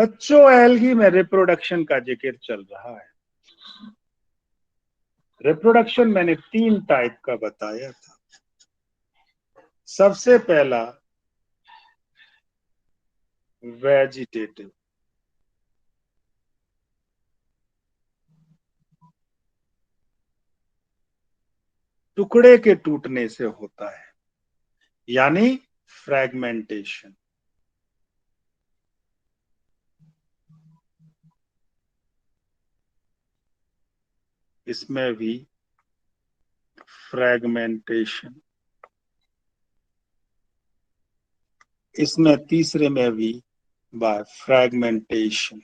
बच्चों एल्गी में रिप्रोडक्शन का जिक्र चल रहा है। रिप्रोडक्शन मैंने 3 टाइप का बताया था। सबसे पहला वेजिटेटिव, टुकड़े के टूटने से होता है, यानी फ्रैगमेंटेशन। इसमें भी फ्रैगमेंटेशन, इसमें तीसरे में भी बाय फ्रैगमेंटेशन।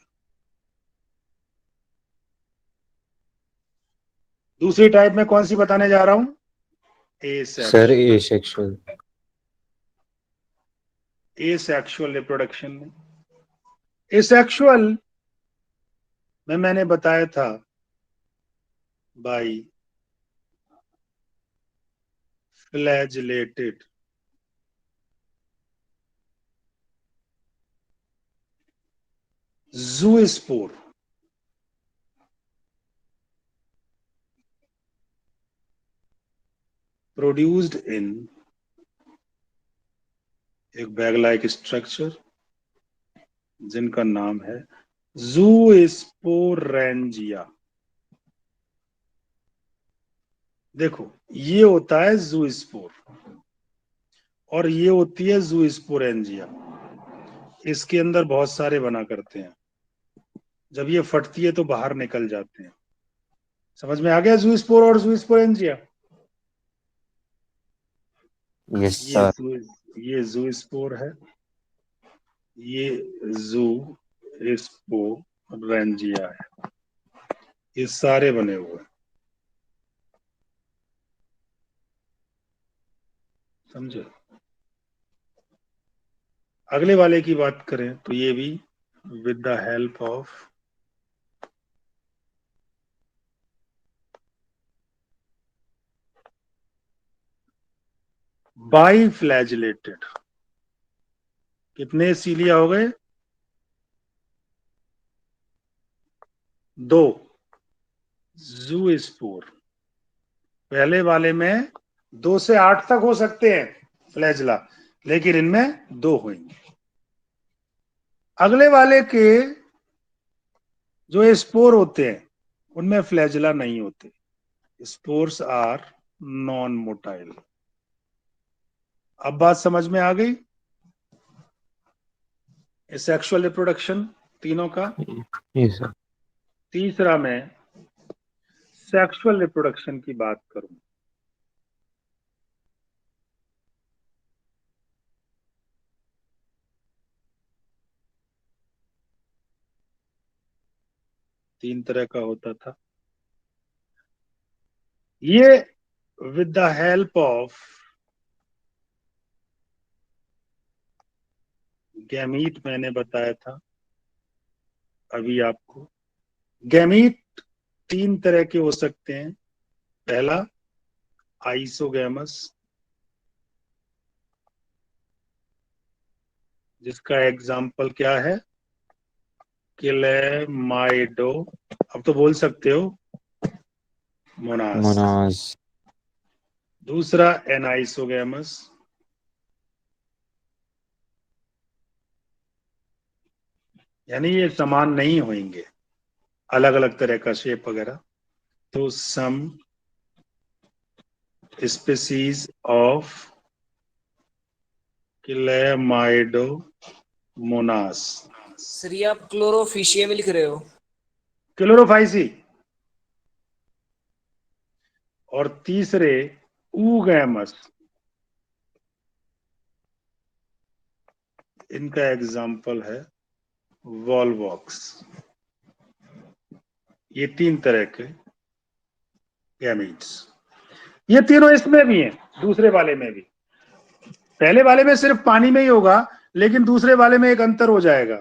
दूसरी टाइप में कौन सी बताने जा रहा हूं? Sir asexual. Asexual. Asexual reproduction में, एसेक्सुअल में मैंने बताया था बाई फ्लैजिलेटेड ज़ूस्पोर, प्रोड्यूस्ड इन एक बैग लाइक स्ट्रक्चर जिनका नाम है ज़ूस्पोरेंजिया। देखो, ये होता है ज़ूस्पोर और ये होती है ज़ूस्पोरेंजिया। इसके अंदर बहुत सारे बना करते हैं, जब ये फटती है तो बाहर निकल जाते हैं। समझ में आ गया ज़ूस्पोर और ज़ूस्पोरेंजिया? यस ये सर। ये ज़ूस्पोर है, ये जू स्पोरेंजिया है। ये सारे बने हुए हैं, समझे? अगले वाले की बात करें तो ये भी विद द हेल्प ऑफ बाइफ्लैजिलेटेड। कितने सीलिया हो गए? 2 ज़ूस्पोर। पहले वाले में 2 से 8 तक हो सकते हैं फ्लैजला, लेकिन इनमें 2 होंगे। अगले वाले के जो स्पोर होते हैं उनमें फ्लैजला नहीं होते। Spores are non motile. अब बात समझ में आ गई? सेक्सुअल रिप्रोडक्शन तीनों का। Yes sir. तीसरा मैं सेक्सुअल रिप्रोडक्शन की बात करूं। तीन तरह का होता था ये, with the help of gamete. मैंने बताया था अभी आपको, गैमीट 3 तरह के हो सकते हैं। पहला आइसोगैमस, जिसका एग्जाम्पल क्या है? क्लेमाइडो, अब तो बोल सकते हो, मोनास। मोनाज। दूसरा एनाइसोगैमस, यानी ये समान नहीं होंगे, अलग अलग तरह का शेप वगैरह। तो some species of chlamydomonas. Sir ये आप क्लोरोफिशियम लिख रहे हो? क्लोरोफाइसी। और तीसरे ऊगैमस, इनका एग्जाम्पल है वॉलवॉक्स। ये 3 तरह के गैमीट्स, ये तीनों इसमें भी हैं, दूसरे वाले में भी। पहले वाले में सिर्फ पानी में ही होगा, लेकिन दूसरे वाले में एक अंतर हो जाएगा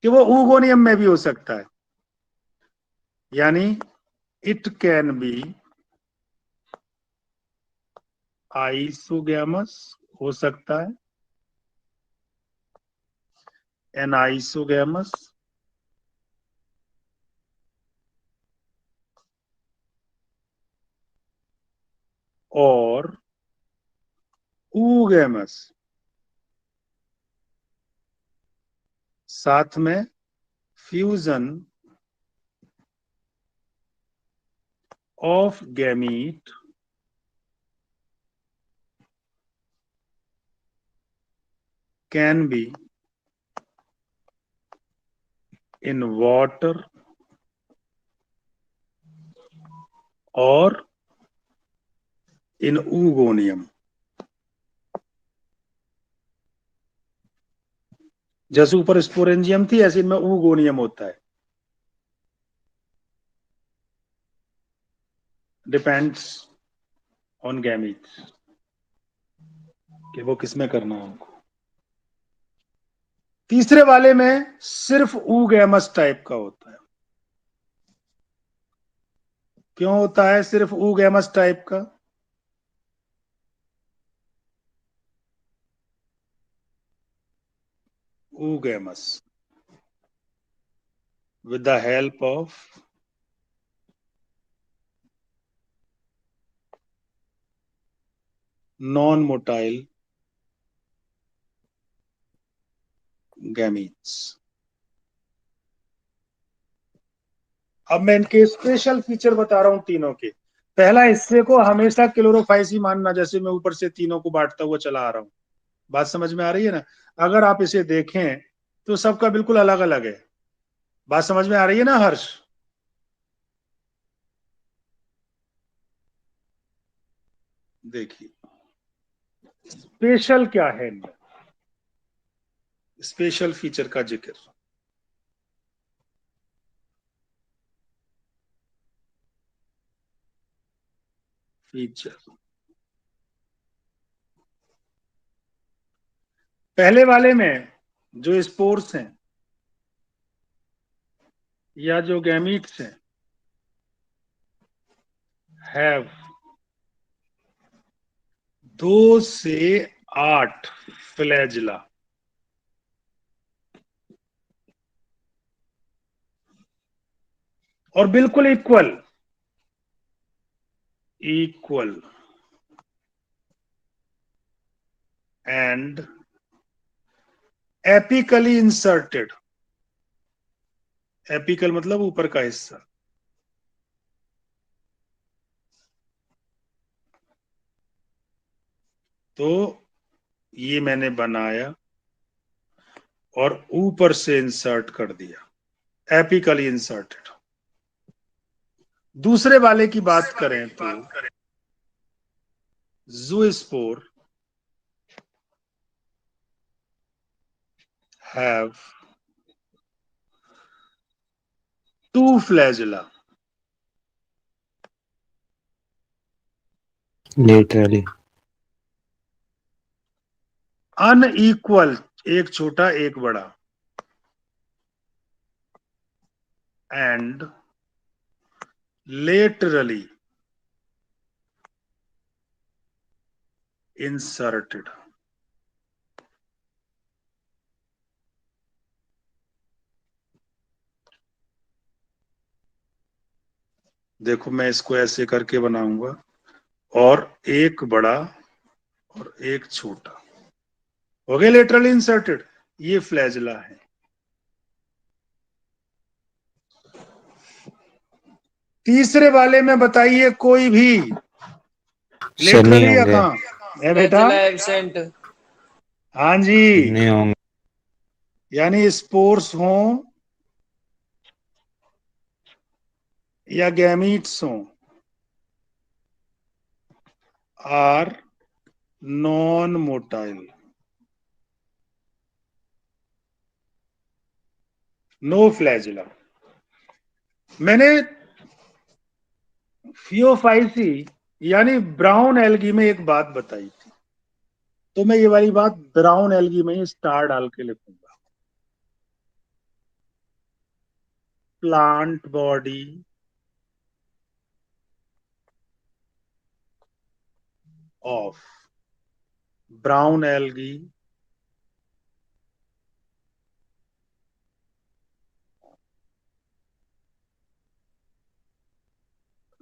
कि वो ऊगोनियम में भी हो सकता है, यानी इट कैन बी आइसोगैमस, हो सकता है, एनाइसोगैमस, और oogamous, साथ में fusion of gamete can be in water और इन oogoनियम। जैसे ऊपर स्पोरेंजियम थी, ऐसे इनमें oogoनियम होता है। डिपेंड्स ऑन गैमीट्स कि वो किसमें करना है उनको। तीसरे वाले में सिर्फ oogamous टाइप का होता है। क्यों होता है सिर्फ oogamous टाइप का? oogamous with the help of non-motile gametes। अब मैं इनके स्पेशल फीचर बता रहा हूं तीनों के। पहला हिस्से को हमेशा क्लोरोफाइसी मानना, जैसे मैं ऊपर से तीनों को बांटता हुआ चला आ रहा हूं। बात समझ में आ रही है ना? अगर आप इसे देखें तो सबका बिल्कुल अलग अलग है। बात समझ में आ रही है ना हर्ष? देखिए स्पेशल क्या है इनमें, स्पेशल फीचर का जिक्र। फीचर पहले वाले में जो स्पोर्स हैं या जो गैमीट्स हैं, हैव 2 से 8 फ्लैजिला, और बिल्कुल equal equal and apically inserted. Apical मतलब ऊपर का हिस्सा। तो ये मैंने बनाया और ऊपर से इंसर्ट कर दिया, एपिकली इंसर्टेड। दूसरे वाले की बात करें तो ज़ूस्पोर हैव 2 फ्लैजिला, laterally, अनइक्वल, एक छोटा एक बड़ा, एंड लेटरली इंसर्टेड। देखो मैं इसको ऐसे करके बनाऊंगा, और एक बड़ा और एक छोटा, हो गया लेटरली इंसर्टेड। ये फ्लैजिला है। तीसरे वाले में बताइए कोई भी सर नहीं लेटरली या होंगे, कहाँ है बेटा? Flagella absent. हाँ जी, नहीं होंगे। यानी स्पोर्स हो या गैमीट्स हो, are non motile, no flagella. मैंने फियोफाइसी यानी ब्राउन एल्गी में एक बात बताई थी, तो मैं ये वाली बात ब्राउन एल्गी में ही स्टार डाल के लिखूंगा। Plant body of brown algae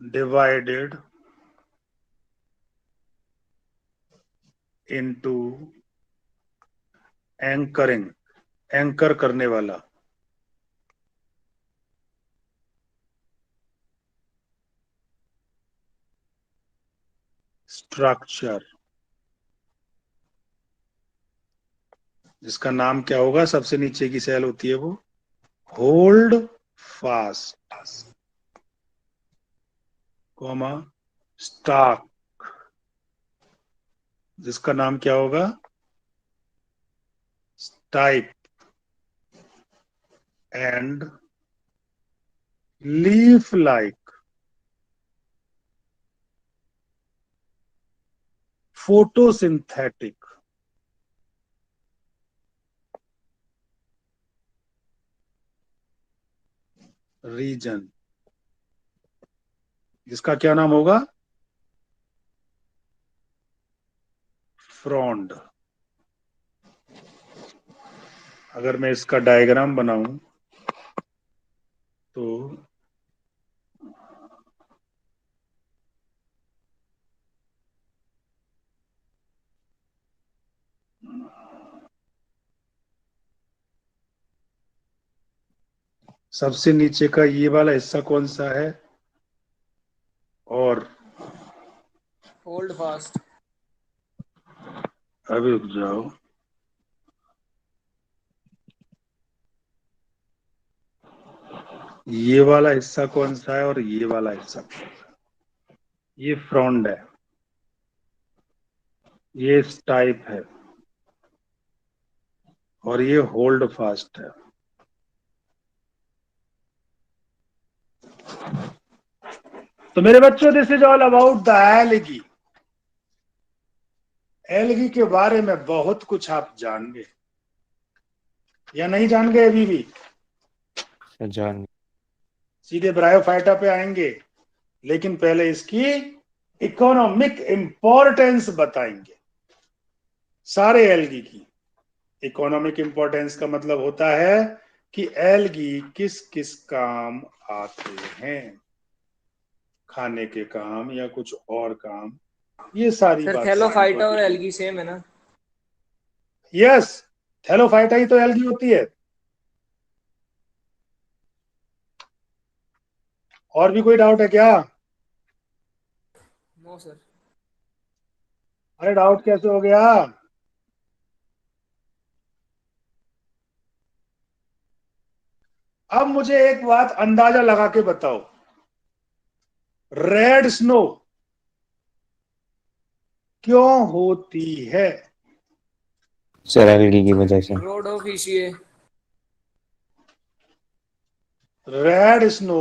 divided into anchoring, anchor करने वाला, स्ट्रक्चर, जिसका नाम क्या होगा, सबसे नीचे की सेल होती है वो होल्ड फास्ट, कॉमा स्टॉक, जिसका नाम क्या होगा, type, and leaf like, photosynthetic, region, जिसका क्या नाम होगा, फ्रॉन्ड। अगर मैं इसका डायग्राम बनाऊं तो सबसे नीचे का ये वाला हिस्सा कौन सा है, और होल्ड फास्ट। अभी रुक जाओ, ये वाला हिस्सा कौन सा है और ये वाला हिस्सा कौन सा है? ये फ्रॉन्ड है, ये टाइप है, और ये होल्ड फास्ट है। तो मेरे बच्चों, this is all about the algae. Algae के बारे में बहुत कुछ आप जान गए या नहीं जान गए अभी भी? जान। सीधे ब्रायोफाइटा पे आएंगे, लेकिन पहले इसकी इकोनॉमिक इंपॉर्टेंस बताएंगे, सारे एलगी की। इकोनॉमिक इंपॉर्टेंस का मतलब होता है कि एलगी किस किस काम आते हैं, खाने के काम या कुछ और काम, ये सारी सर बातें थैलोफाइटा और इंपॉर्टेंट। एल्गी सेम है ना? यस, थैलोफाइटा ही तो एलगी होती है। और भी कोई डाउट है क्या? No sir. अरे डाउट कैसे हो गया? अब मुझे एक बात अंदाजा लगा के बताओ, रेड स्नो क्यों होती है? सर एलगी की वजह से। रोडोफिशिए। रेड स्नो,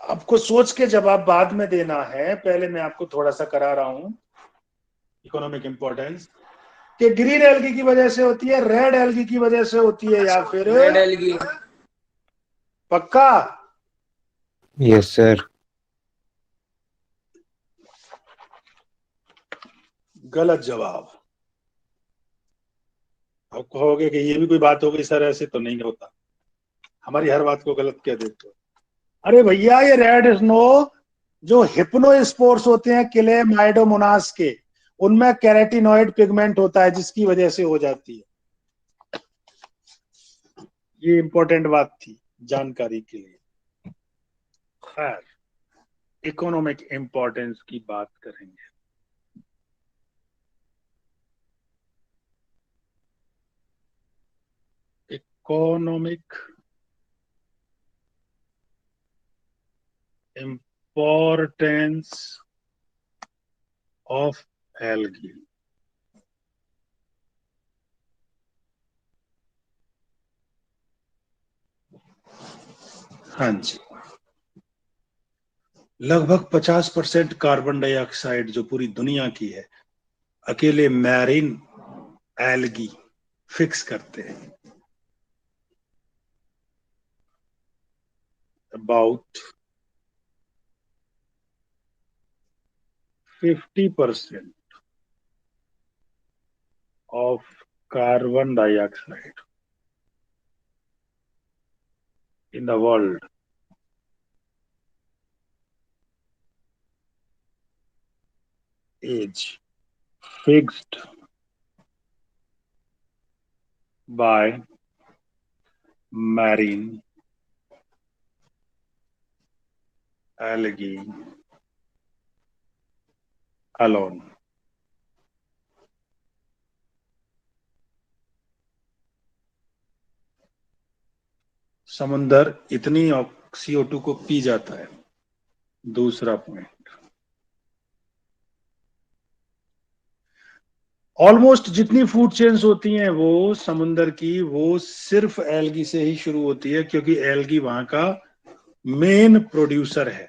आपको सोच के जवाब बाद में देना है, पहले मैं आपको थोड़ा सा करा रहा हूं इकोनॉमिक इंपॉर्टेंस, कि ग्रीन एल्गी की वजह से होती है, रेड एल्गी की वजह से होती है, या फिर रेड एल्गी। पक्का? Yes sir. गलत जवाब। अब कहोगे कि ये भी कोई बात हो गई सर, ऐसे तो नहीं होता, हमारी हर बात को गलत कह देते हो। अरे भैया, ये रेड स्नो जो हिप्नो स्पोर्स होते हैं किले माइडोमोनास के, उनमें कैरेटिनॉइड पिगमेंट होता है, जिसकी वजह से हो जाती है। ये इंपॉर्टेंट बात थी जानकारी के लिए। खैर, इकोनॉमिक इंपॉर्टेंस की बात करेंगे। Economic importance of algae. हाँ जी, लगभग 50% कार्बन डाइऑक्साइड जो पूरी दुनिया की है, अकेले मैरीन एल्गी फिक्स करते हैं। About 50% of carbon dioxide in the world age fixed by marine algae alone. समुंदर इतनी CO2 को पी जाता है। दूसरा पॉइंट, ऑलमोस्ट जितनी फूड चेन्स होती हैं वो समुंदर की, वो सिर्फ एल्गी से ही शुरू होती है, क्योंकि एल्गी वहां का मेन प्रोड्यूसर है।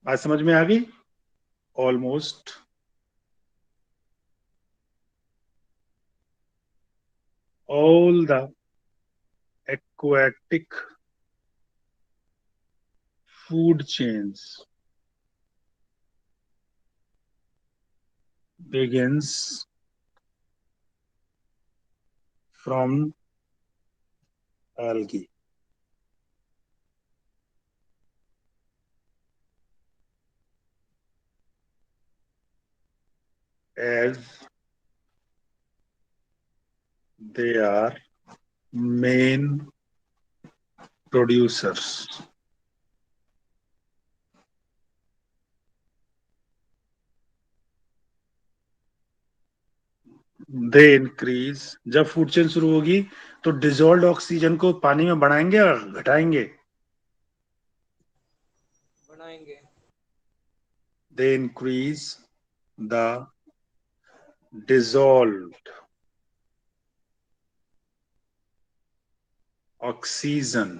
आज समझ में आ गई? Almost all the aquatic food chains begins from algae. As they are main producers. They increase, जब फूड चेन शुरू होगी तो डिजोल्व ऑक्सीजन को पानी में बढ़ाएंगे या घटाएंगे? बनाएंगे। They increase the dissolved oxygen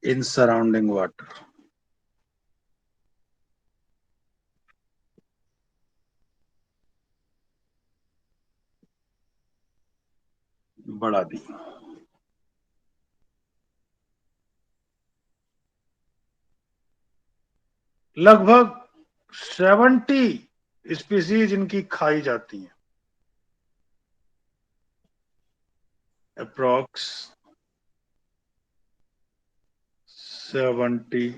in surrounding water. बढ़ा दी। लगभग 70 स्पीसीज इनकी खाई जाती हैं। Approx 70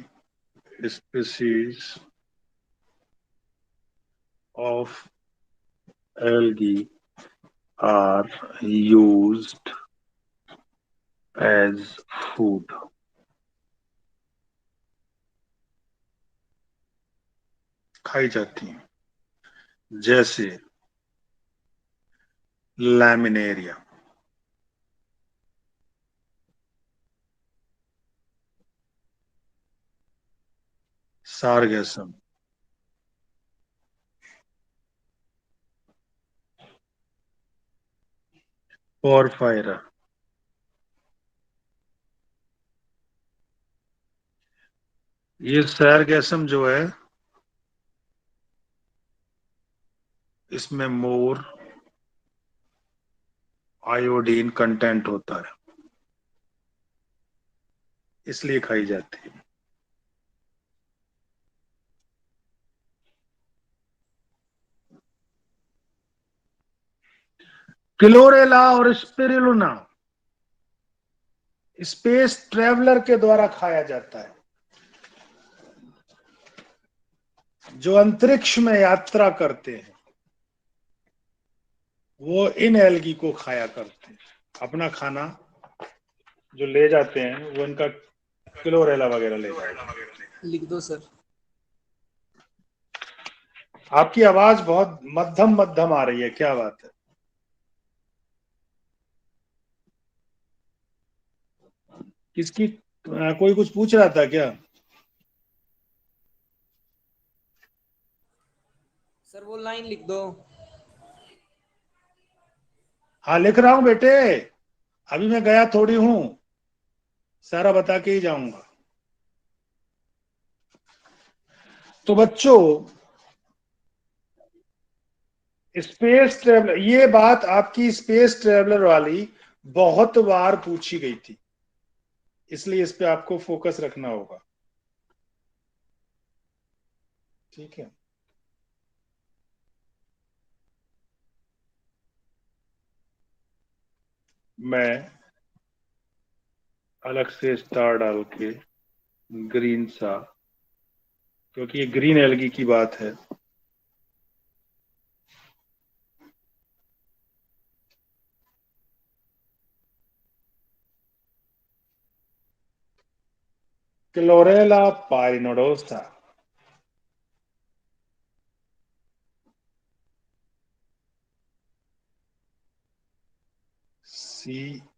species of algae are used as food. खाई जाती हैं, जैसे लैमिनेरिया, सार्गेसम, पोरफायरा, ये सार्गेसम जो है इसमें मोर आयोडीन कंटेंट होता है, इसलिए खाई जाती है। क्लोरेला और स्पिरुलिना स्पेस ट्रेवलर के द्वारा खाया जाता है। जो अंतरिक्ष में यात्रा करते हैं वो इन एल्गी को खाया करते हैं। अपना खाना जो ले जाते हैं वो इनका क्लोरेला वगैरह ले जाते हैं। लिख दो सर। आपकी आवाज बहुत मध्यम मध्यम आ रही है, क्या बात है? किसकी कोई कुछ पूछ रहा था क्या? सर वो लाइन लिख दो। हाँ लिख रहा हूं बेटे, अभी मैं गया थोड़ी हूं, सारा बता के ही जाऊंगा। तो बच्चों, स्पेस ट्रेवलर, ये बात आपकी स्पेस ट्रेवलर वाली बहुत बार पूछी गई थी, इसलिए इस पे आपको फोकस रखना होगा, ठीक है? मैं अलग से स्टार डाल के ग्रीन सा, क्योंकि ये ग्रीन एल्गी की बात है। क्लोरेला पाइनोडोसा। CHLORELLA,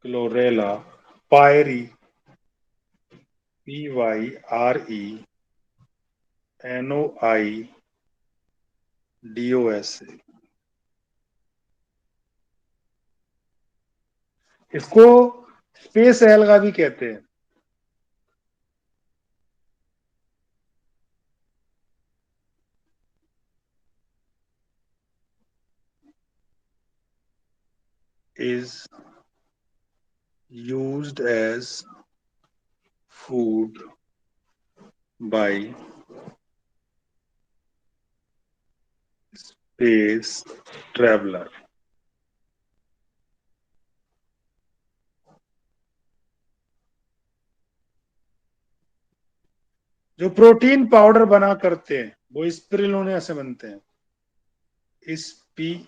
chlorella. पायरी, PYRENOIDOSA। इसको स्पेस एल्गा भी कहते हैं। Is used as food by space traveler। जो प्रोटीन पाउडर बना करते हैं वो स्पिरुलिना से बनते हैं। स्पिरुलिना।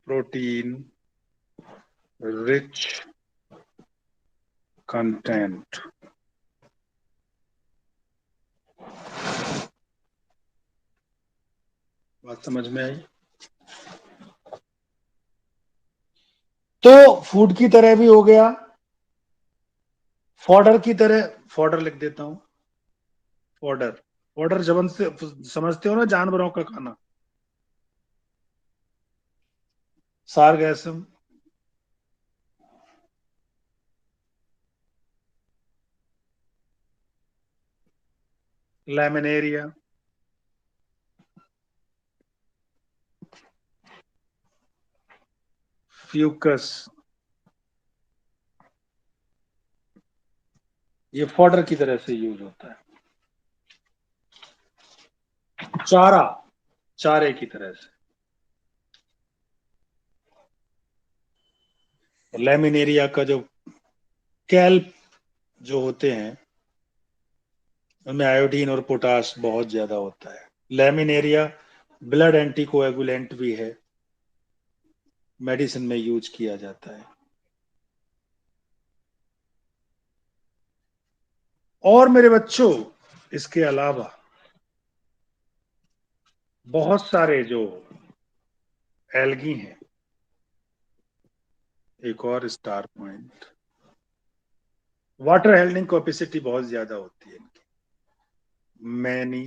Protein rich content. बात समझ में आई? तो फूड की तरह भी हो गया, फॉडर की तरह। फॉडर लिख देता हूं। फॉडर, फॉडर जबन से समझते हो ना, जानवरों का खाना। सारगैसम, लैमिनेरिया, फ्यूकस। ये फॉडर की तरह से यूज होता है। चारा, चारे की तरह से। लैमिनेरिया का जो कैल्प जो होते हैं उनमें आयोडीन और पोटाश बहुत ज्यादा होता है। लैमिनेरिया ब्लड एंटीकोएगुलेंट भी है, मेडिसिन में यूज किया जाता है। और मेरे बच्चों, इसके अलावा बहुत सारे जो एल्गी हैं, एक और star point, water holding capacity बहुत ज्यादा होती है इनकी। Many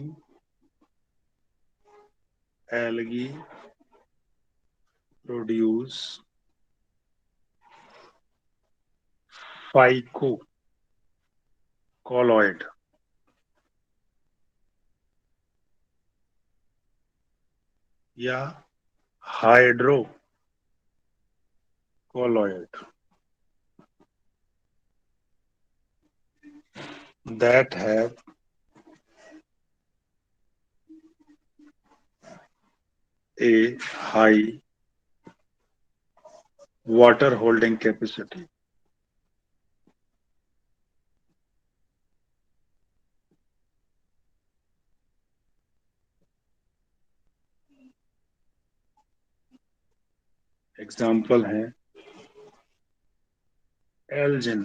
algae produce phycocolloid या hydrocolloid that have a high water holding capacity। Example है एल्जिन।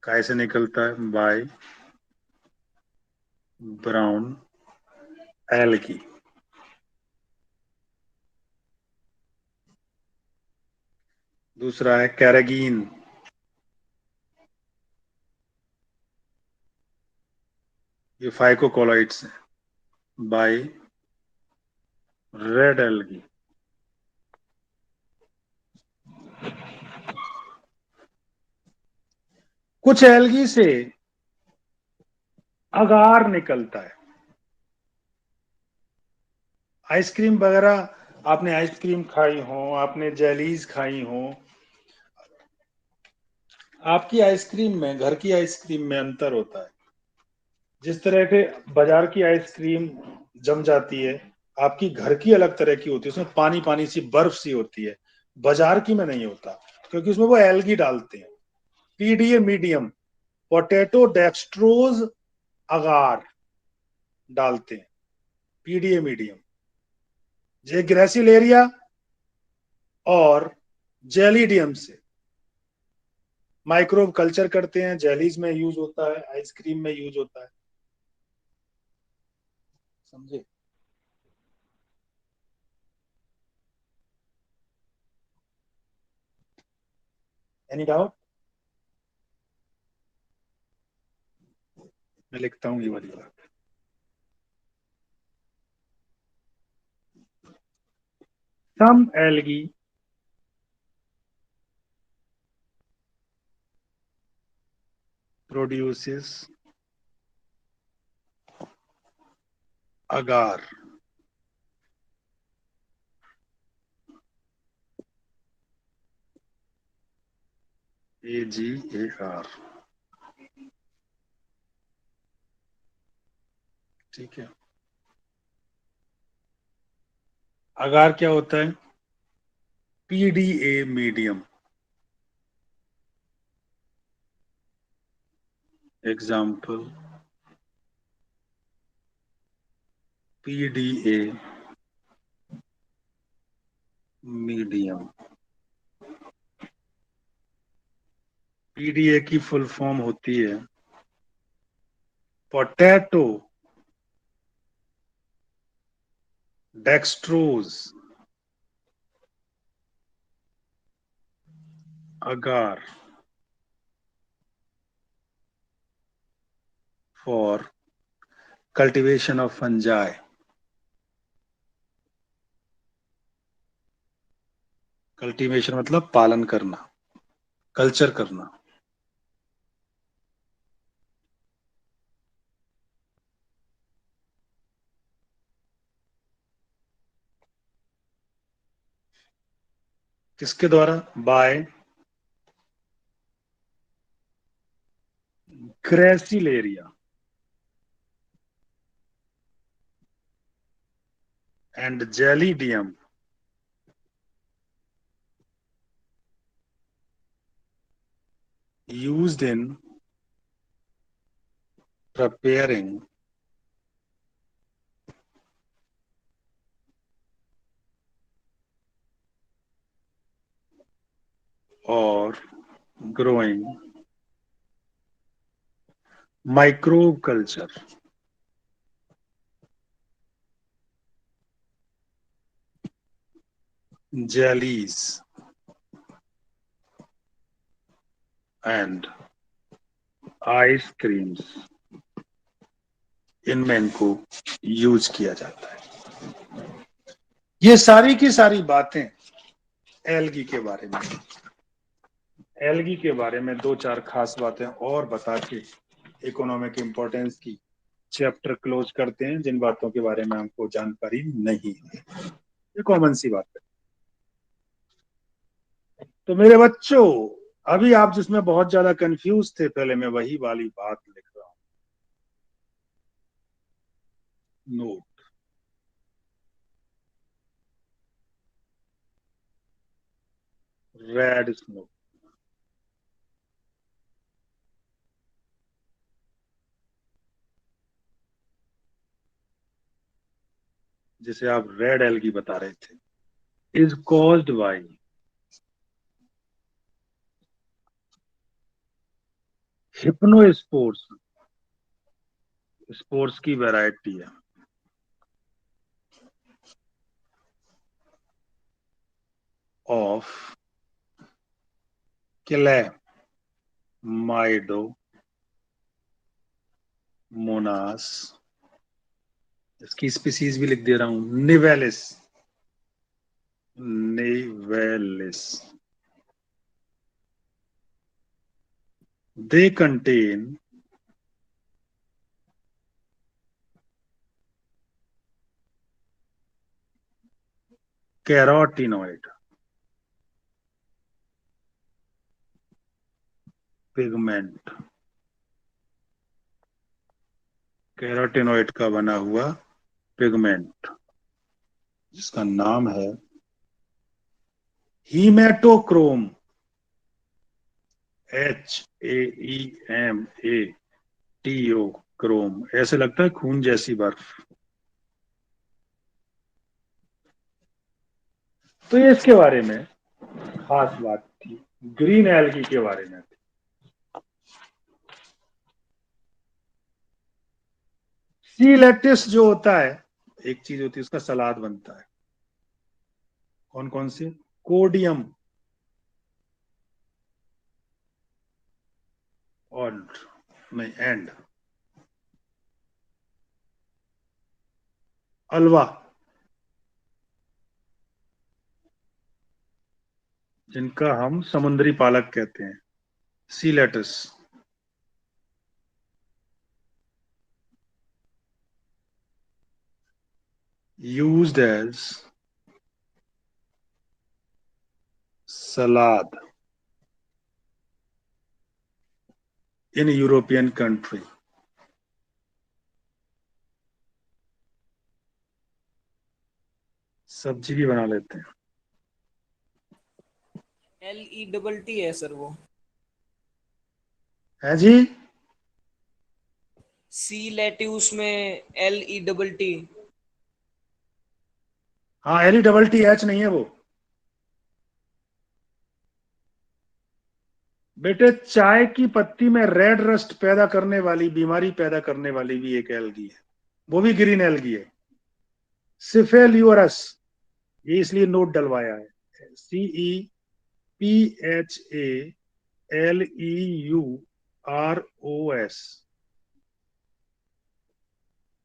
कैसे निकलता है? By brown algae. दूसरा है कैरागीन, ये फाइकोकोलॉइड्स है, बाय रेड एल्गी। कुछ एल्गी से अगार निकलता है। आइसक्रीम वगैरह आपने आइसक्रीम खाई हो, आपने जेलीज खाई हो, आपकी आइसक्रीम में, घर की आइसक्रीम में अंतर होता है। जिस तरह के बाजार की आइसक्रीम जम जाती है, आपकी घर की अलग तरह की होती है, उसमें पानी पानी सी बर्फ सी होती है। बाजार की में नहीं होता, क्योंकि उसमें वो एल्गी डालते हैं। पीडीए मीडियम, पोटैटो डेक्सट्रोज अगार डालते हैं। पीडीए मीडियम, जे ग्रेसिलेरिया और जेलीडियम से माइक्रोब कल्चर करते हैं, जेलीज में यूज होता है, आइसक्रीम में यूज होता है। समझे? Any doubt? मैं लिखता हूँ ये वाली बात। Some algae produces agar. AGAR। ठीक है। अगार क्या होता है? PDA medium. Example, PDA medium. PDA की फुल फॉर्म होती है potato dextrose agar for cultivation of fungi। Cultivation मतलब पालन करना, कल्चर करना। किसके द्वारा? By gracilaria and gelidium used in preparing or growing microbe culture jellies and ice creams, इनमें इनको यूज किया जाता है। ये सारी की सारी बातें एल्गी के बारे में। एल्गी के बारे में दो चार खास बातें और बता के इकोनॉमिक इंपॉर्टेंस की चैप्टर क्लोज करते हैं, जिन बातों के बारे में हमको जानकारी नहीं है। ये कॉमन सी बात है। तो मेरे बच्चों, अभी आप जिसमें बहुत ज्यादा कंफ्यूज थे, पहले मैं वही वाली बात लिख रहा हूं। Note, red smoke. जिसे आप रेड एल्गी बता रहे थे, is caused by hypnospores. Spores की वैरायटी है ऑफ क्लेमाइडो मोनास। इसकी स्पीसीज भी लिख दे रहा हूं, nivalis. Nivalis. They contain carotenoid, pigment, carotenoid का बना हुआ पिगमेंट जिसका नाम है हीमेटोक्रोम, HAEMATO, क्रोम। ऐसे लगता है खून जैसी बर्फ। तो ये इसके बारे में खास बात थी, ग्रीन एल्गी के बारे में। सी लेटिस जो होता है, एक चीज होती है उसका सलाद बनता है। कौन कौन से? कोडियम और नहीं एंड अलवा, जिनका हम समुद्री पालक कहते हैं, sea lettuce. Used as salad in European country. सब्जी भी बना लेते हैं। LETT है सर वो। है जी। सी लेट्यूस में LETT। हाँ, LETTH नहीं है वो बेटे। चाय की पत्ती में रेड रस्ट पैदा करने वाली, बीमारी पैदा करने वाली भी एक एल्गी है, वो भी ग्रीन एल्गी है, सिफेल्यूरस। ये इसलिए नोट डलवाया है, CEPHALEUROS,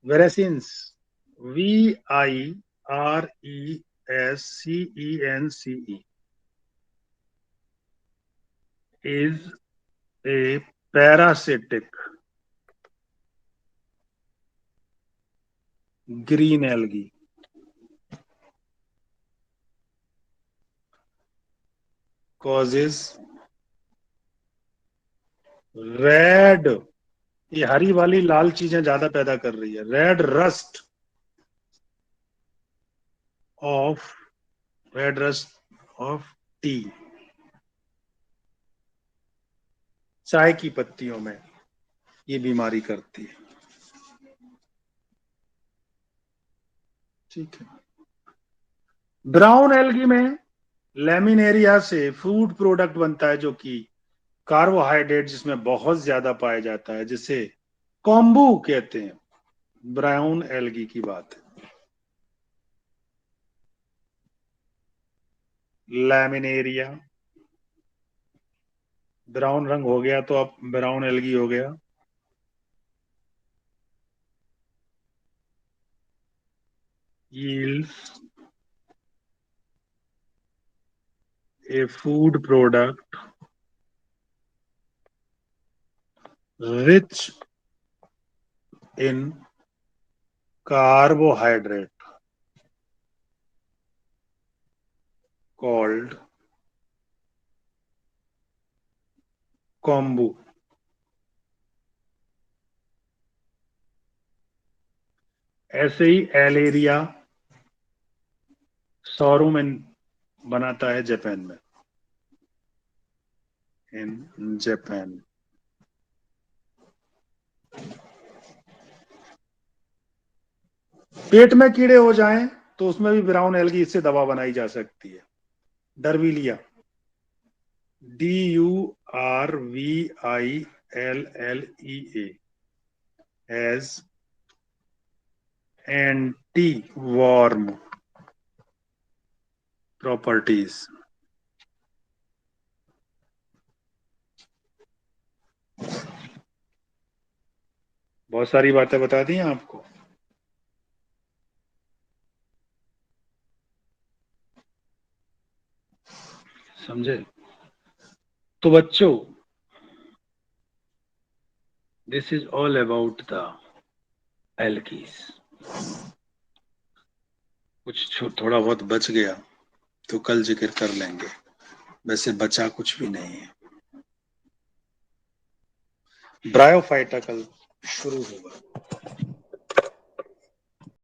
वेरेसिंस, VIRESCENCE, is a parasitic green algae, causes red, ये हरी वाली लाल चीजें ज्यादा पैदा कर रही है, red rust of, red rust of T, चाय की पत्तियों में ये बीमारी करती है। ठीक है। ब्राउन एल्गी में लेमिनेरिया से फूड प्रोडक्ट बनता है जो कि कार्बोहाइड्रेट जिसमें बहुत ज्यादा पाया जाता है, जिसे कॉम्बू कहते हैं। ब्राउन एल्गी की बात है। लैमिनेरिया, ब्राउन रंग हो गया तो अब ब्राउन एल्गी हो गया। yields a food product rich in carbohydrate called kombu। ऐसे ही एलेरिया सोरुमेन बनाता है जापान में, इन जापान। पेट में कीड़े हो जाएं तो उसमें भी ब्राउन एल्गी इससे दवा बनाई जा सकती है। डरविलिया, DURVILLEA, has anti-worm properties। बहुत सारी बातें बता दी हैं आपको। समझे? तो बच्चों, this is all about the algae. कुछ थोड़ा बहुत बच गया तो कल जिक्र कर लेंगे, वैसे बचा कुछ भी नहीं है। ब्रायोफाइटा कल शुरू होगा।